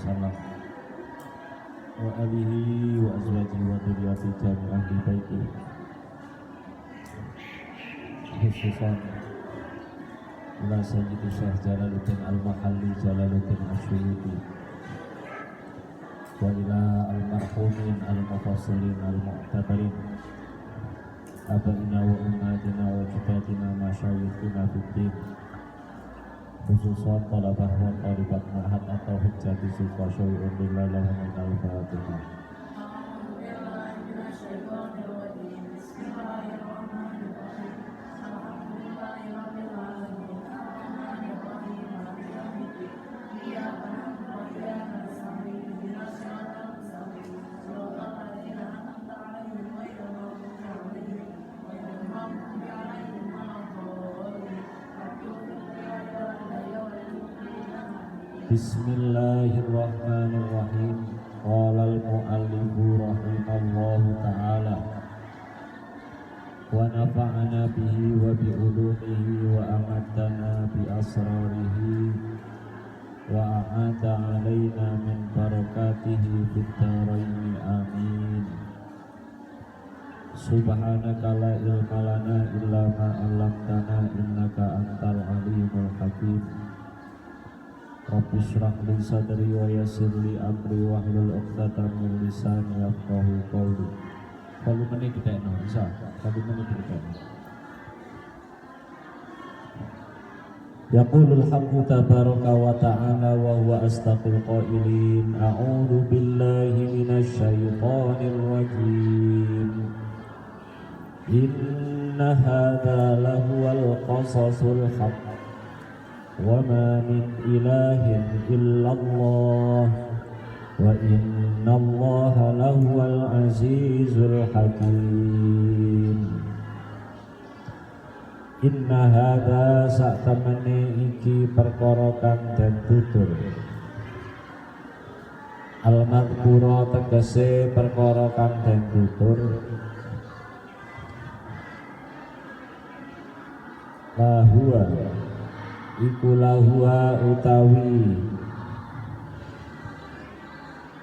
wasallam wa alihi wa azwajihi wa dzurriyyati jami'an ahli baiti khususan ila sayyidi Syekh Jalaluddin Al-Mahalli Jalaluddin Asyuyuti wa ila al-marhumin al-mufassirin al-mu'tabarin abaina wa ummatina wa jadatina masyayikhina fiddin khususan talabah wa talibat ma'had atau hujjati suka syai'un lillah lahum min al-fatihah. Bismillahirrahmanirrahim. Qala al-mu'allifu rahimallahu ta'ala wa nafa'ana bihi wa bi ulumihi wa amatana bi asrarihi wa a'ada alaina min barakatihi fid dharaini amin. Subhanaka la ilma lana illa ma 'allamtana innaka antal alimul hakim. Rabbi shrah li sadri wa yassir li amri wahlul 'uqdatam min lisani yafqahu qawli. Kalau menit dikekno bisa, kalau menit dikekno. Yaqulul haqqu tabaraka wa ta'ala wa huwa astaqul qailin a'udzu billahi minasy syaithanir rajim. Inna hadza lahuwal qasasul haqq wa ma min ilahin illallah wa inna allaha lahuwal azizul hakim. Inna hadza saktemene iki perkara kang den tutur al-madhkura tegese perkara kang den tutur lahuwa iku lahuwa utawi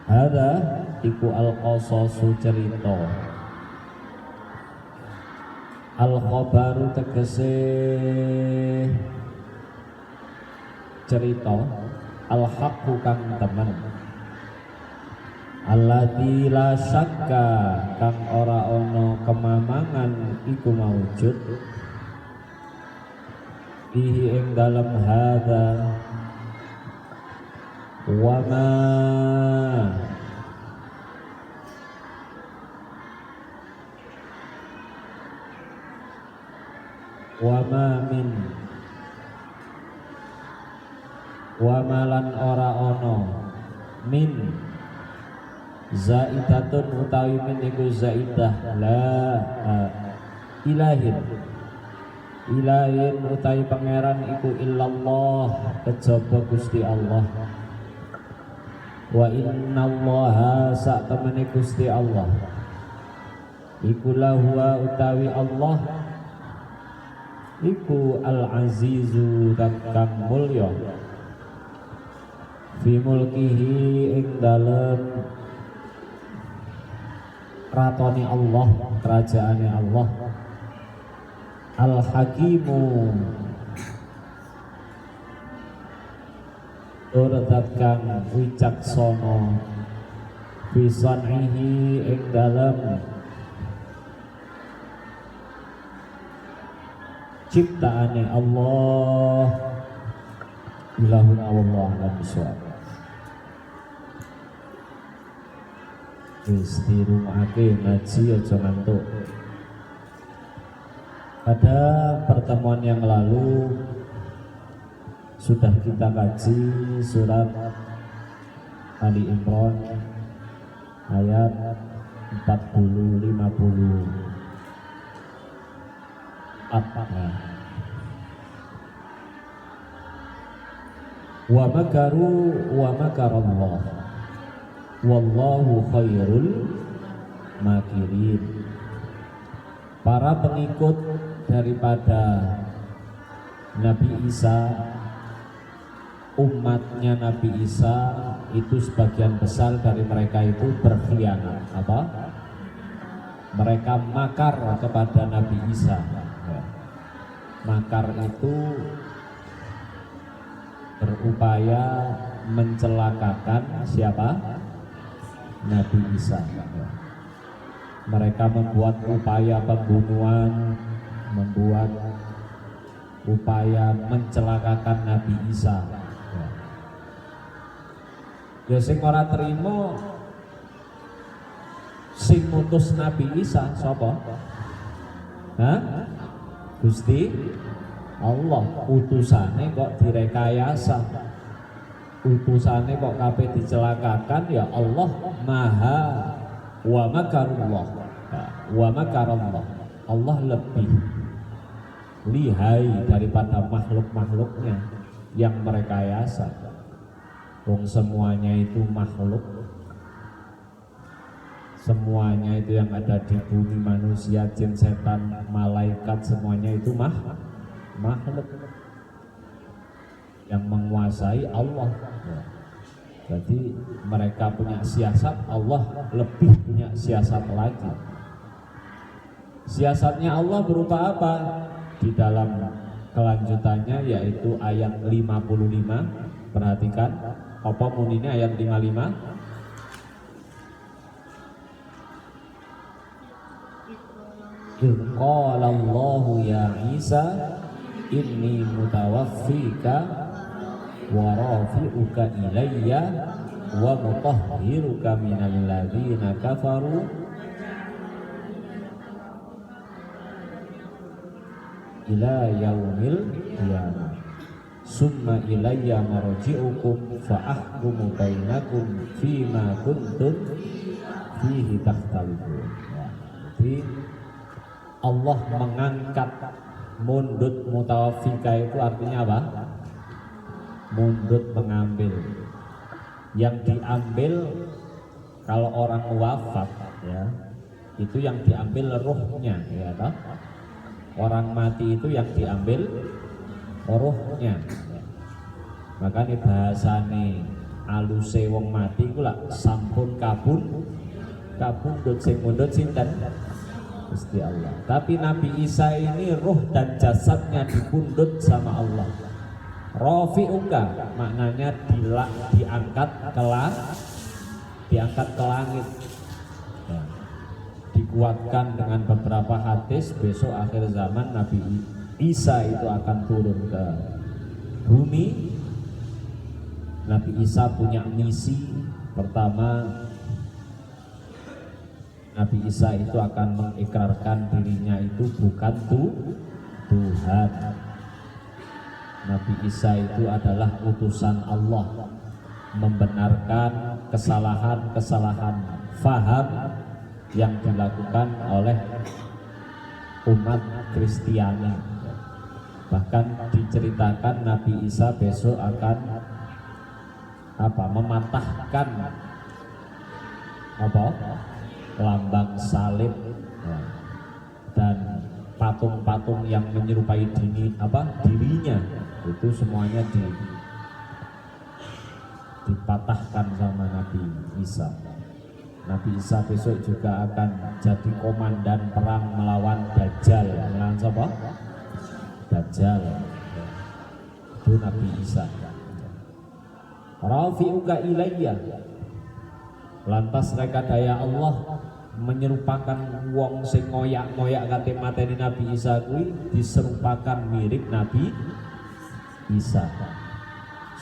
hadza iku al-qasasu cerita al-khabaru tegese cerita al-haqqu kang temen allati la syakka kang ora ana kemamangan iku maujud fihi ing dalem hadza wa lan ora ana min zaidatun utawi min iku zaidah la ilahin utawi pangeran iku illallah kejaba Gusti Allah wa innallaha sak temene Gusti Allah iku lahuwa utawi Allah iku al-azizu kang mulya fi mulkihi ing dalem ratone Allah kerajaane Allah al-hakimu uradat kang wicaksana fi san'ihi ing dalem ciptaane Allah. Ilahun Allah alam bisawab. Istirumake ngaji aja ngantuk. Pada pertemuan yang lalu sudah kita kaji surat Ali Imran ayat 40-50 wa makaru wa makarallah wallahu khairul makirin. Para pengikut daripada Nabi Isa umatnya Nabi Isa itu sebagian besar dari mereka itu berkhianat. Apa? Mereka makar kepada Nabi Isa. Makar itu berupaya mencelakakan siapa? Nabi Isa. Mereka membuat upaya pembunuhan, membuat upaya mencelakakan Nabi Isa. Ya sing ora trimo sing ngutus Nabi Isa sapa? Hah? Gusti Allah. Utusane kok direkayasa, utusane kok kabeh dicelakakan. Ya Allah maha wa makarullah, wa makarallah. Allah lebih lihai daripada makhluk-makhluknya yang merekayasa. Wong semuanya itu makhluk, semuanya itu yang ada di bumi, manusia, jin, setan, malaikat, semuanya itu makhluk. Yang menguasai Allah. Jadi mereka punya siasat, Allah lebih punya siasat lagi. Siasatnya Allah berupa apa? Di dalam kelanjutannya yaitu ayat 55. Perhatikan apa bunyinya ayat 55. Qala Allahu ya Isa inni mutawaffika wa rafi'uka ilayya wa mutahhiruka minal ladzina kafaru ila yaumil qiyamah summa ilayya marji'ukum fa ahkumu bainakum fima kuntum fihi takhtalifun. Jadi Allah mengangkat mundut mutawaffika itu artinya apa? Mundut mengambil. Yang diambil kalau orang wafat ya, itu yang diambil ruhnya ya toh. Orang mati itu yang diambil rohnya. Makanya bahasane aluse wong mati iku lak sampun kabundut sing mundut sinten? Gusti Allah. Tapi Nabi Isa ini roh dan jasadnya dipundut sama Allah. Rafi'uka maknanya diangkat ke langit. Ya. Dikuatkan dengan beberapa hadis, besok akhir zaman Nabi Isa itu akan turun ke bumi. Nabi Isa punya misi. Pertama, Nabi Isa itu akan mengikrarkan dirinya itu bukan Tuhan. Nabi Isa itu adalah utusan Allah, membenarkan kesalahan-kesalahan faham yang dilakukan oleh umat Kristiani. Bahkan diceritakan Nabi Isa besok akan mematahkan lambang salib dan patung-patung yang menyerupai dirinya itu semuanya dipatahkan sama Nabi Isa. Nabi Isa besok juga akan jadi komandan perang melawan Dajjal. Melawan siapa? Dajjal. Itu Nabi Isa. Rafi'uka ilayya. Lantas rekadaya Allah menyerupakan wong sing ngoyak-ngoyak kate mateni Nabi Isa kuwi diserupakan mirip Nabi Isa.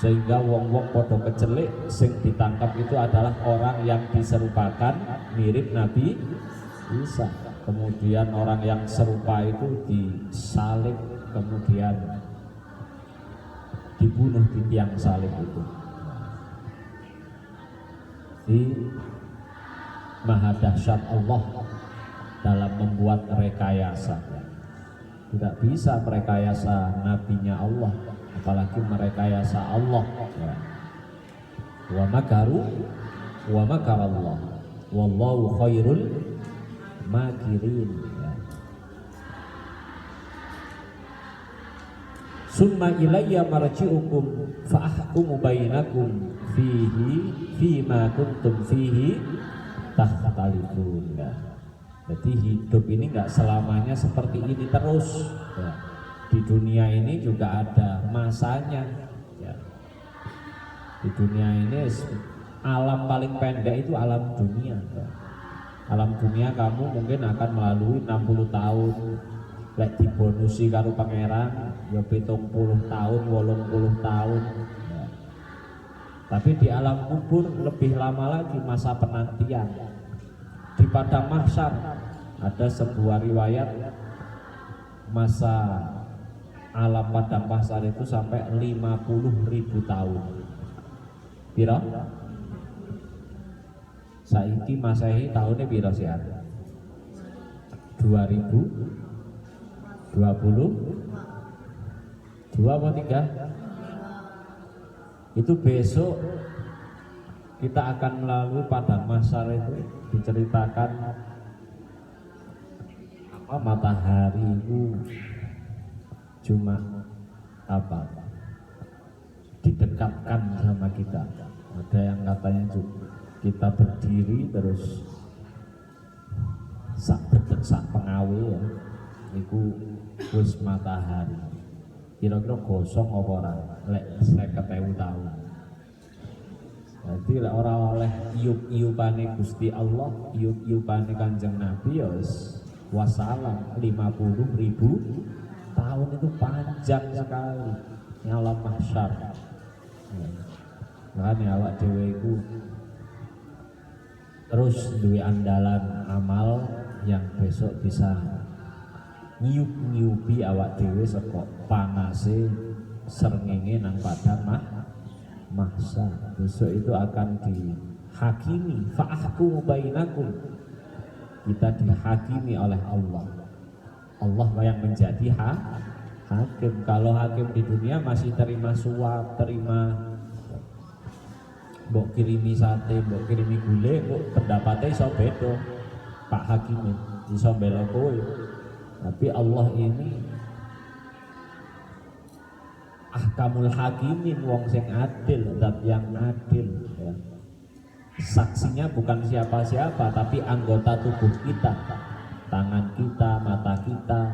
Sehingga wong-wong podo kecelik sing ditangkap itu adalah orang yang diserupakan mirip Nabi Isa. Kemudian orang yang serupa itu disalib, kemudian dibunuh di tiang salib itu. Di maha dahsyat Allah dalam membuat rekayasa. Tidak bisa merekayasa nabinya Allah, apalagi merekayasa Allah. Wa makaru wa makarallah wallahu khairul makirin. summa ilayya marji'ukum fa ahkumu bainakum fihi fima kuntum fihi takhtalifun. Jadi hidup ini enggak selamanya seperti ini terus ya. Di dunia ini juga ada masanya ya. Di dunia ini alam paling pendek itu alam dunia ya. Alam dunia kamu mungkin akan melalui 60 tahun lek dibonusi karo pangeran ya 70 tahun 80 tahun ya. Tapi di alam kubur lebih lama lagi masa penantian. Di padang mahsyar ada sebuah riwayat masa alam padang mahsyar itu sampai 50.000 tahun. Piro? Saiki Masehi tahunnya piro sih? 2022 apa 3? Itu besok kita akan melalui padang mahsyar itu diceritakan apa matahari itu cuma apa didekatkan sama kita. Ada yang katanya juga kita berdiri terus sak bedek sak pengawe ya iku wis matahari kira-kira gosong apa ora lek 50.000 tahun. Jadi lek ora oleh iup-iupane Gusti Allah, iup-iupane Kanjeng Nabi ya wis wassalam. 50.000 tahun itu panjang sekali alam mahsyar. Makanya awak dhewe iku terus duwe andalan amal yang besok bisa nyiup-nyiupi awak dhewe saka panase srengenge nang padang mahsyar. Besok itu akan dihakimi fa'ahkumu bainakum. Kita dihakimi oleh Allah. Allah yang menjadi hakim. Kalau hakim di dunia masih terima suap, terima mbok kirimi sate, mbok kirimi gule, kok pendapatnya iso beda. Pak Hakim iso bela kowe. Tapi Allah ini ahkamul hakimin, wong sing adil, zat yang adil ya. Saksinya bukan siapa-siapa tapi anggota tubuh kita, tangan kita, mata kita,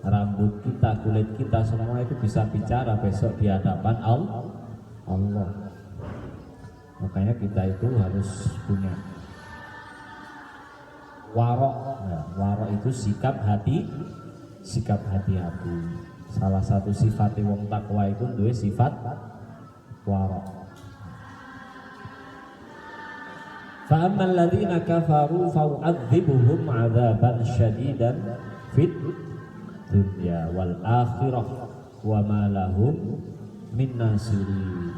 rambut kita, kulit kita, semua itu bisa bicara besok di hadapan Allah. Makanya kita itu harus punya warok. Nah, warok itu sikap hati-hati. Salah satu sifat wong takwa itu duwe sifat warok. Fa ammal ladzina kafaru fa'u'adzibuhum 'adzaban syadidan fid dunya wal akhirah wa ma lahum min nasirin.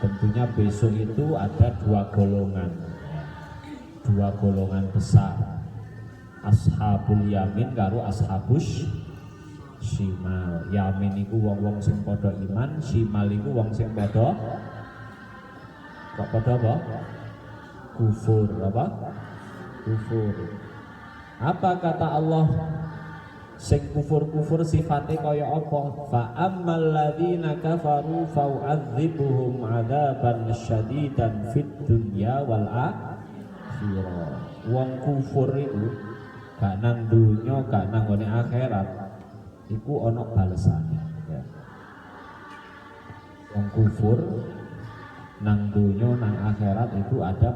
Tentunya besok itu ada dua golongan besar, ashabul yamin karo ashabus shimal. Yamin iku wong-wong sing padha iman, shimal iku wong sing padha apa? Kufur. Apa kata Allah? Sing kufur sifatnya kaya apa? Fa ammal ladzina kafaru fa'u'adzibuhum 'adzaban syadidan fid dunya wal akhirah. Wong kufur itu gak nang dunya, gak nang ngone akhirat, iku ana balesane ya. Wong kufur nang dunya nang akhirat itu ada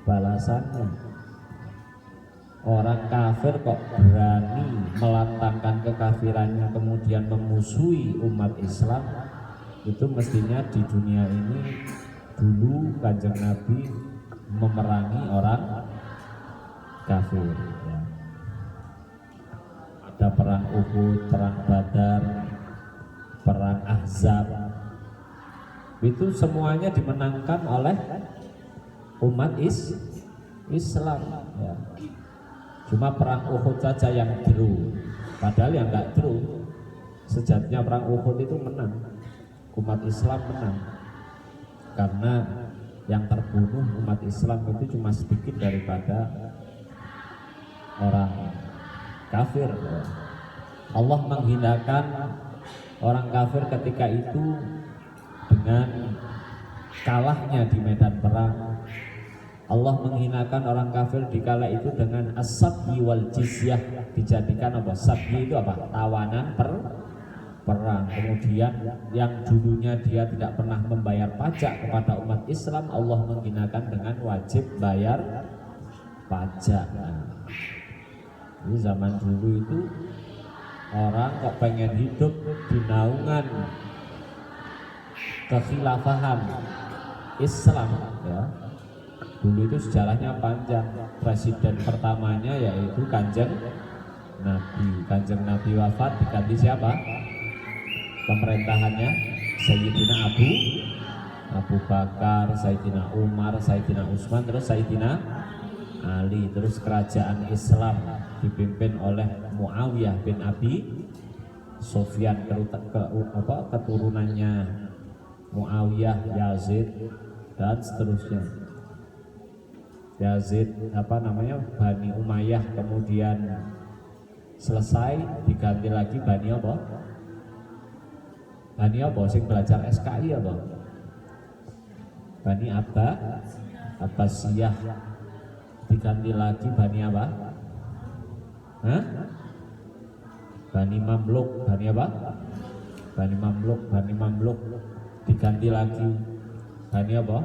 balasannya. Orang kafir kok berani melantangkan kekafirannya kemudian memusuhi umat Islam, itu mestinya di dunia ini dulu Kanjeng Nabi memerangi orang kafir ya. Ada perang Uhud, perang Badar, perang Ahzab, itu semuanya dimenangkan oleh umat Islam ya. Cuma perang Uhud saja yang drew, padahal yang enggak drew. Sejatinya perang Uhud itu menang, umat Islam menang, karena yang terbunuh umat Islam itu cuma sedikit daripada orang kafir ya. Allah menghinakan orang kafir ketika itu dengan kalahnya di medan perang. Allah menghinakan orang kafir di kala itu dengan as-sabyi wal jizyah, dijadikan apa? Sabyi itu apa? Tawanan perang. Kemudian yang dulunya dia tidak pernah membayar pajak kepada umat Islam, Allah menghinakan dengan wajib bayar pajak. Nah, ini zaman dulu itu orang kok pengen hidup di naungan kekhilafahan Islam ya. Dulu itu sejarahnya panjang. Presiden pertamanya yaitu Kanjeng Nabi wafat, diganti siapa? Pemerintahannya Sayyidina Abu Bakar, Sayyidina Umar, Sayyidina Utsman, terus Sayyidina Ali. Terus kerajaan Islam dipimpin oleh Muawiyah bin Abi Sufyan, keturunannya Muawiyah, Yazid dan seterusnya. Yazid Bani Umayyah, kemudian selesai diganti lagi Bani apa? Sing belajar SKI apa? Bani Abbasiyah, diganti lagi Bani apa? Bani Mamluk, Bani Mamluk, diganti lagi Bani apa?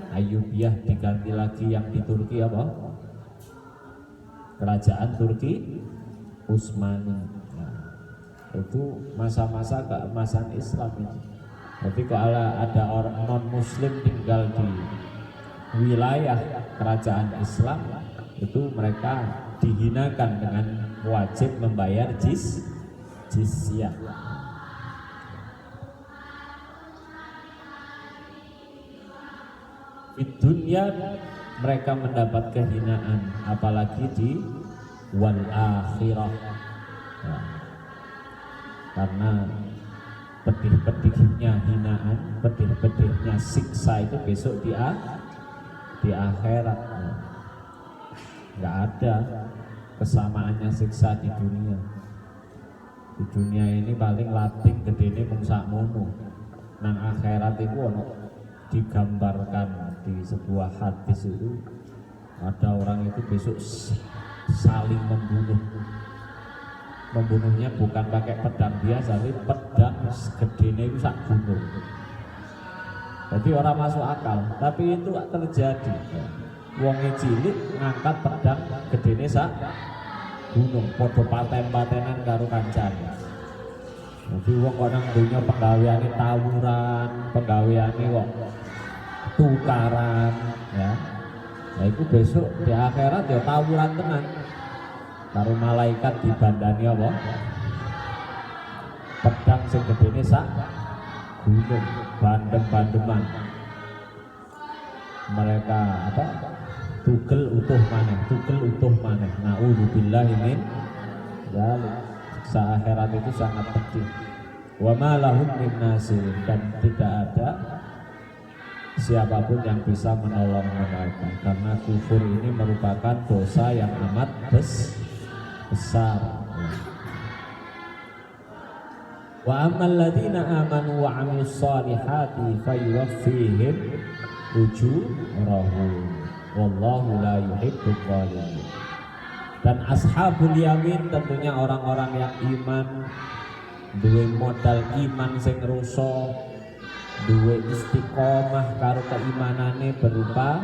Ayyubiyah, diganti lagi yang di Turki apa? Kerajaan Turki Utsmani. Nah, itu masa-masa keemasan Islam itu. Jadi kalau ada orang non Muslim tinggal di wilayah kerajaan Islam, itu mereka dihinakan dengan wajib membayar jizyah. Di dunia mereka mendapat kehinaan, apalagi di wal akhirah. Nah, karena pedih-pedihnya hinaan, pedih-pedihnya siksa itu besok di akhirat. Nggak ada kesamaannya siksa di dunia. Di dunia ini paling lating gedene mung sakmono. Nang akhirat itu ono digambarkan di sebuah hadis itu, ada orang itu besok saling membunuhnya bukan pakai pedang biasa, tapi pedang gedene itu sak gunung. Jadi orang masuk akal, tapi itu gak terjadi. Wonge cilik ngangkat pedang gedene sak gunung, padha paten-patenan karo kancane. Jadi wong kok nang donya penggaweane tawuran, penggaweane kok tukaran ya. Nah itu besok di akhirat ya tawuran tenan. Karo malaikat dibandani apa? Pedang sing gedene sak gunung, bandem-bandeman. Mereka apa? Tugel utuh maneh. Na'udzubillahi min dzalik. Akhirat itu sangat pedih. Wa ma lahum min nasirin, dan tidak ada siapapun yang bisa menolong mereka, karena kufur ini merupakan dosa yang amat besar. Wa ammal ladzina amanu wa 'amilus shalihati fayuwaffihim ujurahum wallahu la yuhibbul zalimin. Dan ashabul yamin tentunya orang-orang yang iman, duwe modal iman sing rusak, duwe istiqomah karo keimanane berupa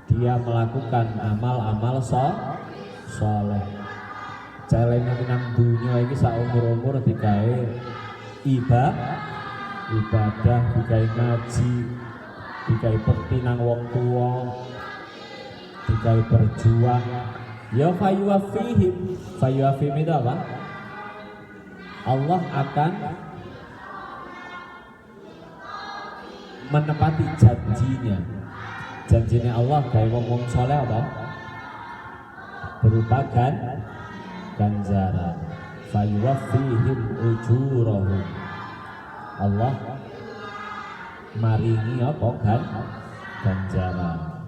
dia melakukan amal-amal soleh. Celene nang dunya iki sak umur-umur digawe ibadah, digawe ngaji, digawe bekti nang wong tuwa, digawe berjuang. Ya fayuwaffihim itu apa? Allah akan menepati janjinya Allah gawe wong soleh apa? Berupa ganjaran. Fayuwaffihim ujurahum. Allah maringi apa ganjaran.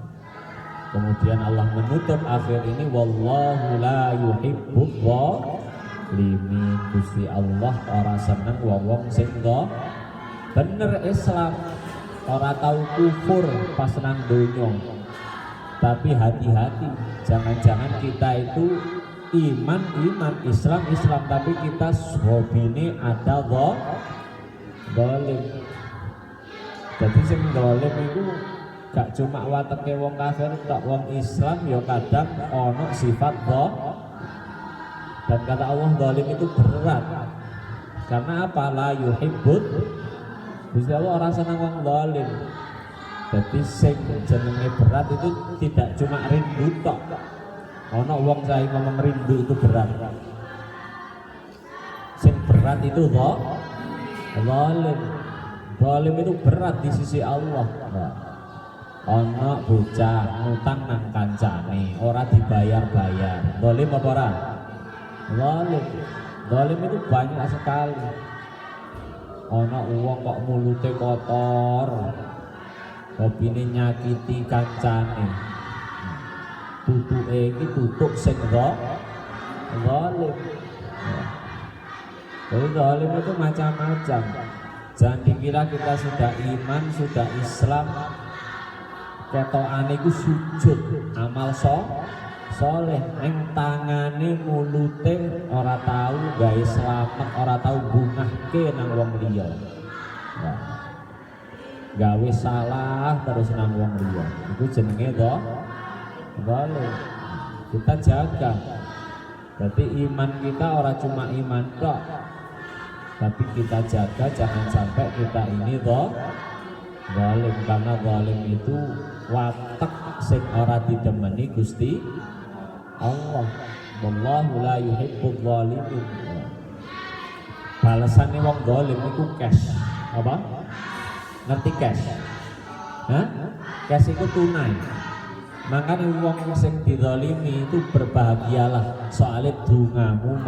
Kemudian Allah menutup akhir ini wallahu la yuhibbuz zalimin. Gusti Allah ora seneng wong-wong sing bener Islam, ora tahu kufur pas nang donya. Tapi hati-hati, jangan-jangan kita itu iman Islam tapi kita hobine ada zalim. Jadi sing zalim itu gak cuma wateke wong kafir tok, wong Islam ya kadang ono sifat dan kata Allah zalim itu berat. Karena apa? La yuhibbut, Gusti Allah ora seneng wong zalim. Jadi sing jenenge berat itu tidak cuma rindu tok. Ono wong saya ngomong rindu itu berat. Sing berat itu zalim. Zalim itu berat di sisi Allah. Ono bocah ngutang nang kancane, ora dibayar-bayar. Zalim apa ora? Zalim. Zalim itu banyak sekali. Ono wong kok mulute kotor, hobine nyakiti kancane. Tutuke iki tutuk sing zalim. Jadi zalim itu macam-macam. Jangan dikira kita sudah iman, sudah Islam, ketokane iku sujud, amal soleh, ning tangane mulute ora tahu gawe slamet, ora tahu bungahke nang wong liya. Gawe salah terus nang wong liya. Iku jenenge zalim. Kita jaga. Berarti iman kita ora cuma iman tok, tapi kita jaga jangan sampai kita ini zalim, karena zalim itu watak sing ora didemeni Gusti Allah. Wallahu la yuhibbuz zalimin. Balasane wong zalim iku cash. Apa? Ngerti cash? Hah? Cash itu tunai. Makanya wong sing dizalimi itu berbahagialah, soalnya dungamu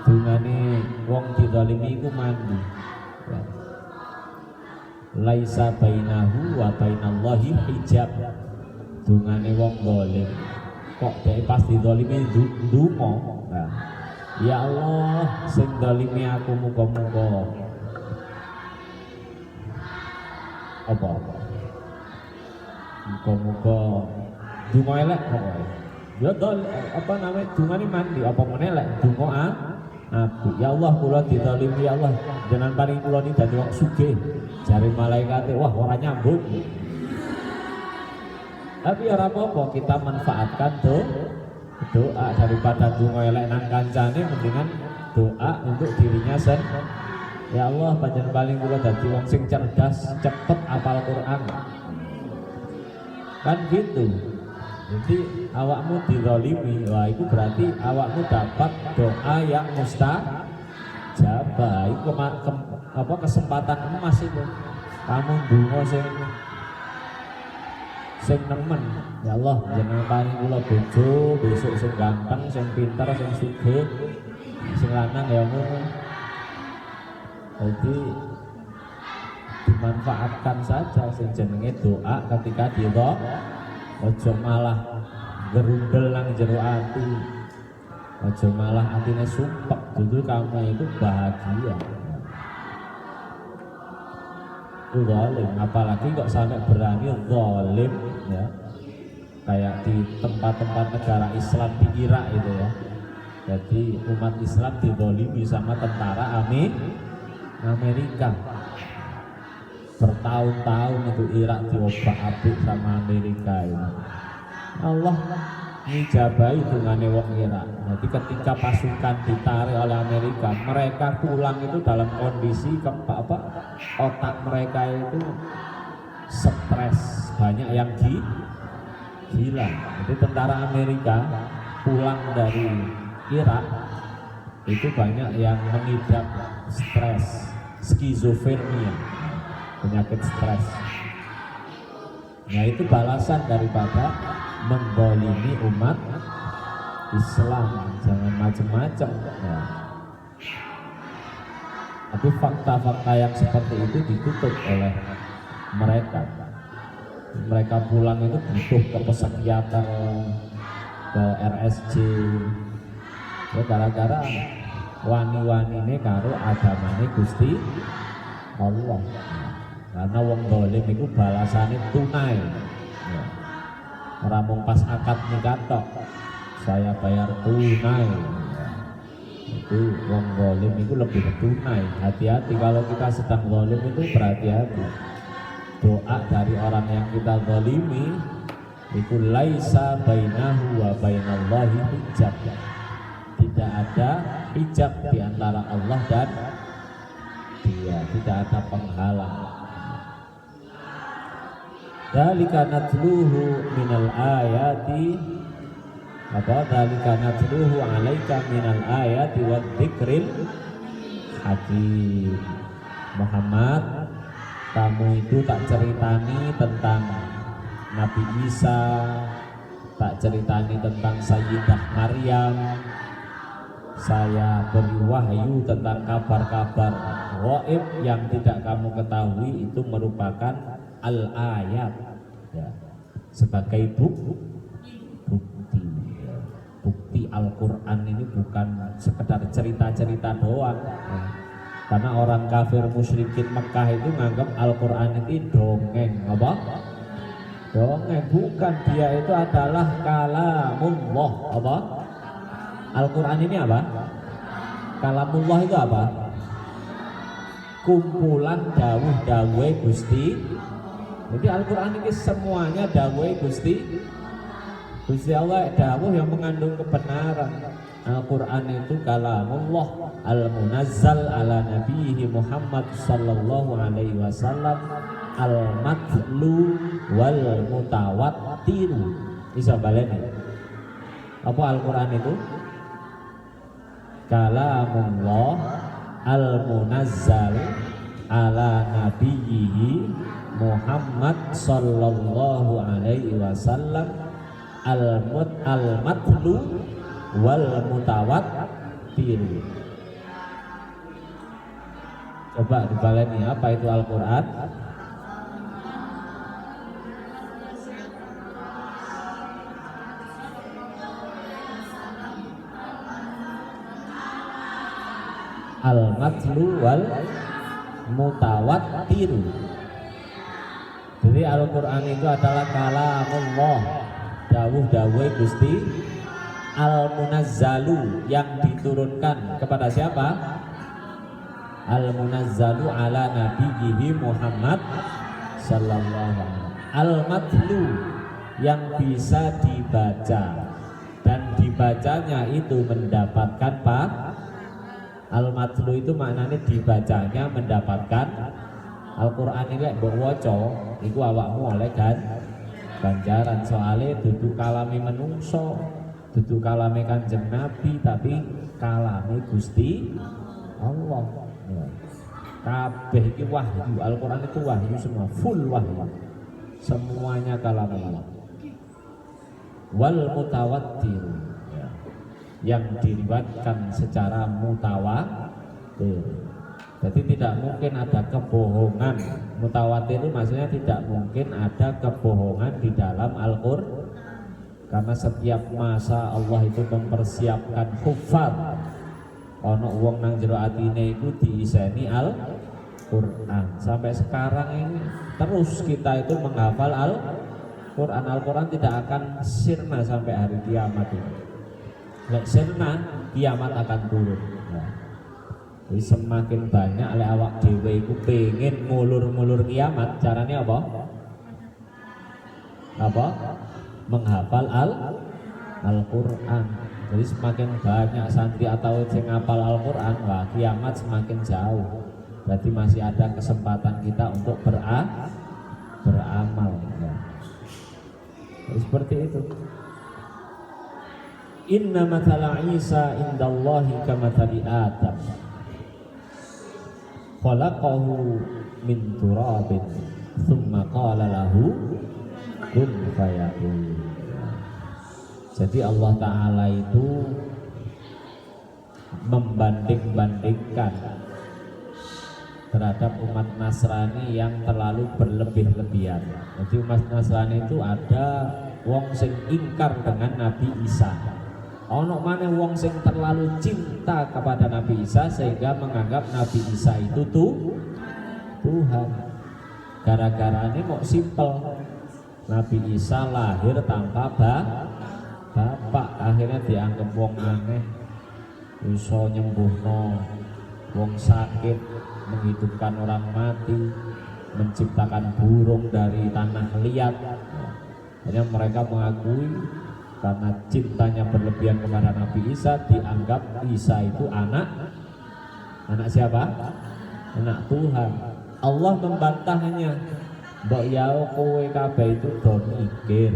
dungane wong dizalimi itu mandi. Laisa bainahu wa bainallahi hijab. Dungane wong zalim kok dhek pas dizalimi ndonga. Nah, ya Allah sing zalimi aku muga-muga apa muga-muga donga elek pokoke. Ya apa namanya dungane mandi apa meneh lek donga aku. Ya Allah kula dizalimi ya Allah, jenengan paring kula ni dadi wong sugih. Jare malaikate wah ora nyambung. Tapi ora apa-apa kita manfaatkan doa daripada donga elek nang kancane, mendingan doa untuk dirinya sendiri. Ya Allah panjenengan paling kula dadi wong sing cerdas, cepet hafal Quran. Kan gitu. Jadi awakmu dizalimi, wah itu berarti awakmu dapat doa yang mustajabah. Itu kesempatan emas itu. Kamu ndonga sing nemen. Ya Allah, jenengan paring kula bojo besok sing ganteng, sing pinter, sing sugih, sing lanang ya ngono. Jadi dimanfaatkan saja sing jenenge doa ketika dido. Ojo malah gerundel nang jero ati. Ojo malah atine sumpek, dulu kamu itu bahagia. Itu zalim, apalagi kok sampai berani zalim ya. Kayak di tempat-tempat negara Islam di Irak itu ya. Jadi umat Islam dizalimi sama tentara Amerika. Bertahun-tahun itu Irak diobak-abrik sama Amerika ini. Allah ngijabahi dungane wong Irak. Jadi ketika pasukan ditarik oleh Amerika, mereka pulang itu dalam kondisi otak mereka itu stres, banyak yang gila. Jadi tentara Amerika pulang dari Irak itu banyak yang mengidap stres, skizofrenia, penyakit stres. Nah itu balasan daripada mendolimi umat Islam, jangan macam-macam. Ya. Tapi fakta-fakta yang seperti itu ditutup oleh mereka. mereka pulang itu butuh ke psikiater, ke RSJ, ya gara-gara wani-wani ini karo agamane Gusti Allah. Karena wong dolim itu balasannya tunai, ya. Ramung pas akad nikah tok saya bayar tunai, ya. Itu wong dolim itu lebih tunai. Hati-hati kalau kita sedang dolim itu, berhati-hati. Doa dari orang yang kita zalimi itu laisa bainahu wa bainallahi hijab. Tidak ada hijab di antara Allah dan dia, tidak ada penghalang. Dzalika natluhu minal ayati dzalika natluhu 'alaika minal ayati waddzikril hakim. Muhammad, kamu itu tak ceritani tentang Nabi Isa, tak ceritani tentang Sayyidah Maryam. Saya beri wahyu tentang kabar-kabar gaib yang tidak kamu ketahui, itu merupakan al-ayat, ya, sebagai bukti, ya. Bukti Al-Quran ini bukan sekedar cerita-cerita doang, ya. Karena orang kafir musyrikin Mekah itu menganggap Al-Quran itu dongeng, apa? Dongeng, bukan, dia itu adalah kalamullah, apa? Al-Quran ini apa? Kalamullah itu apa? Kumpulan dawuh-dawuh Gusti. Jadi Al-Quran ini semuanya dawuh Gusti Allah, dawuh yang mengandung kebenaran. Al-Quran itu kalamullah al-munazzal ala nabiyhi Muhammad sallallahu alaihi wasallam al-matlu wal mutawattir. Bisa baleni. Apa Al-Quran itu? Kalamullah al-munazzal ala nabiyhi Muhammad sallallahu alaihi wasallam al-matlu wal mutawattir. Coba dibaleni, apa itu Al-Quran? Al-matlu wal mutawattir. Jadi Al-Quran itu adalah kalamullah, dawuh-dawuh Gusti, al-munazzalu, yang diturunkan kepada siapa? Al-munazzalu ala nabiyhi Muhammad sallallahu alaihi wasallam. Al-matlu, yang bisa dibaca, dan dibacanya itu mendapatkan pak. Al-matlu itu maknanya dibacanya mendapatkan. Al-Quran ini mbok waca iku awakmu oleh ganjaran, soalnya dudu kalame menungso, dudu kalame Kanjeng Nabi, tapi kalame Gusti Allah. Ya. Kabeh iki wahyu, Al-Quran itu wahyu semua, full wahyu, semuanya kalam Allah. Wal mutawattir, ya, yang diriwayatkan secara mutawatir. Jadi tidak mungkin ada kebohongan. Mutawatir itu maksudnya tidak mungkin ada kebohongan di dalam Al-Quran. Karena setiap masa Allah itu mempersiapkan hufaz. Ono wong nang jero atine iku diiseni Al-Quran. Sampai sekarang ini terus kita itu menghafal Al-Quran. Al-Quran tidak akan sirna sampai hari kiamat ini. Lek sirna, kiamat akan turun. Nah, jadi semakin banyak oleh awak dhewe iku pengen ngulur-ngulur kiamat, caranya apa? Apa? Menghafal Al-Quran. Jadi semakin banyak santri atau yang ngapal Al-Quran, wah kiamat semakin jauh. Berarti masih ada kesempatan kita untuk beramal. Ya. Jadi seperti itu. Inna mathala Isa indallahi kamathali Adam. Khalaqahu min turabin thumma qala lahu kun fayakun. Jadi Allah Ta'ala itu membanding-bandingkan terhadap umat Nasrani yang terlalu berlebih-lebihan. Jadi umat Nasrani itu ada wong sing ingkar dengan Nabi Isa. Ono maneh wong sing terlalu cinta kepada Nabi Isa sehingga menganggap Nabi Isa itu Tuhan. Gara-gara ini mau simpel. Nabi Isa lahir tanpa bapak, akhirnya dianggap wong aneh. Iso nyembuhno wong sakit, menghidupkan orang mati, menciptakan burung dari tanah liat. Hanya mereka mengakui karena cintanya berlebihan kepada Nabi Isa, dianggap Isa itu anak siapa? Anak Tuhan. Allah membantahnya. Mbok yao kowe kabeh itu do mikir.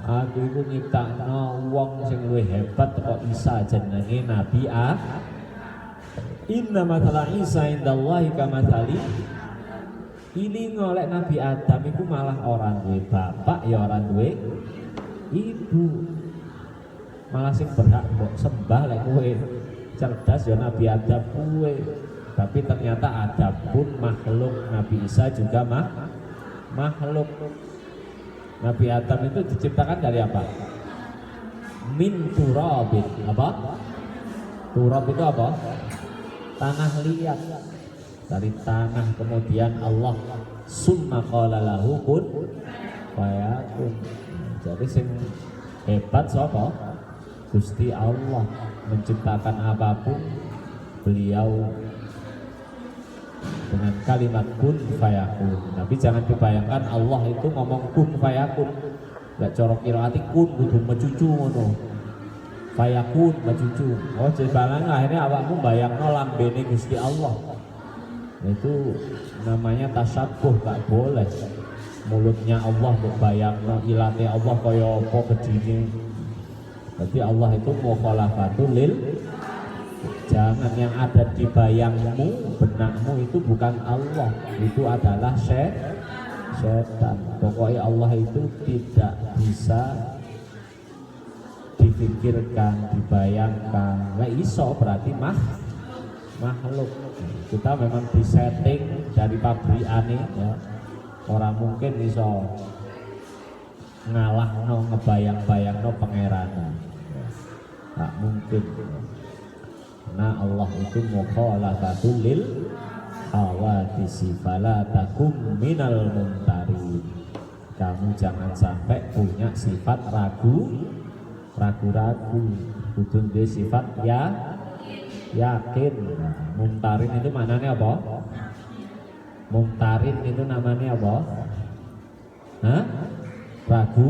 Aku itu nyiptakno wong sing luwih hebat kok Isa jenenge Nabi A. Inna mathala Isa indallahi kamathali. Ini ngolek Nabi Adam itu malah orang duwe bapak ya orang duwe ibu. Malah sing berhak mbok sembah lek kowe cerdas ya Nabi Adam kowe. Tapi ternyata Adam pun makhluk, Nabi Isa juga makhluk. Nabi Adam itu diciptakan dari apa? Min turabin. Apa? Turab itu apa? Tanah liat. Dari tanah kemudian Allah summa qala lahu kun fayakun. Jadi sing hebat sapa? Gusti Allah. Menciptakan apapun beliau dengan kalimat kun fayakun. Tapi jangan dibayangkan Allah itu ngomong kun fayakun. Gak corok kiraati kun kudu mecucu ngono. Fayakun mecucu. Oh jebalan akhirnya awakmu bayangno lambene Gusti Allah. Itu namanya tasyabuh, gak boleh. Mulutnya Allah mbok bayangno, ilate Allah kaya apa gedine. Berarti Allah itu mukhalafatul lil. Jangan yang ada di bayangmu, benakmu itu bukan Allah, itu adalah setan. Pokoknya Allah itu tidak bisa dipikirkan, dibayangkan. Lah iso berarti makhluk. Kita memang disetting dari pabrikane ya. Orang mungkin iso ngalahno ngebayang-bayangno pangeran. Tak mungkin. Nah Allah itu mukhalafatul lil hawadisi fala takum minal mumtarin. Kamu jangan sampai punya sifat ragu-ragu. Kudu duwe sifat yakin. Mumtarin itu maknanya apa? Mumtarin itu namanya apa? Hah? Ragu.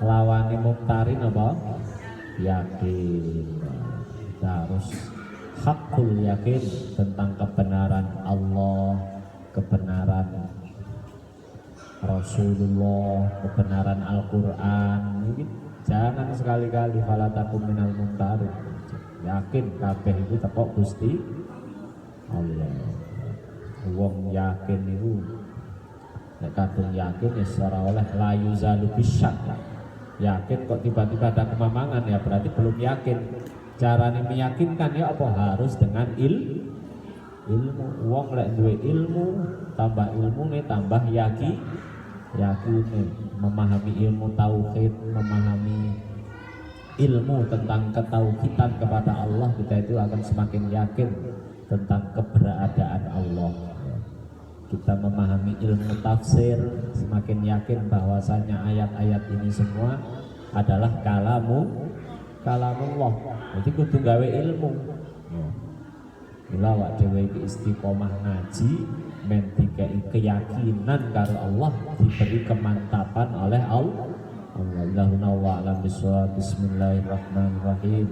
Lawane mumtarin apa? Yakin. Kita harus hakul yakin tentang kebenaran Allah, kebenaran Rasulullah, kebenaran Al-Quran. Jangan sekali-kali falatakum minal mumtarin. Yakin kabeh itu teko Gusti Allah. Wong yakin itu nek kadung yakin ya secara oleh layu zalu bisyak. Yakin kok tiba-tiba ada kemamangan ya berarti belum yakin. Caranya meyakinkan ya apa harus dengan ilmu. Wong lek duwe ilmu, tambah ilmu nih tambah yakin memahami ilmu tauhid, memahami ilmu tentang ketauhidan kepada Allah, kita itu akan semakin yakin tentang keberadaan Allah. Kita memahami ilmu tafsir, semakin yakin bahwasanya ayat-ayat ini semua adalah kalamullah. Jadi kudu gawe ilmu. Bila awak dhewe iki istiqomah ngaji, men dikai keyakinan karo Allah, diberi kemantapan oleh Allah. Allahumma wa alam bismillahirrahmanirrahim.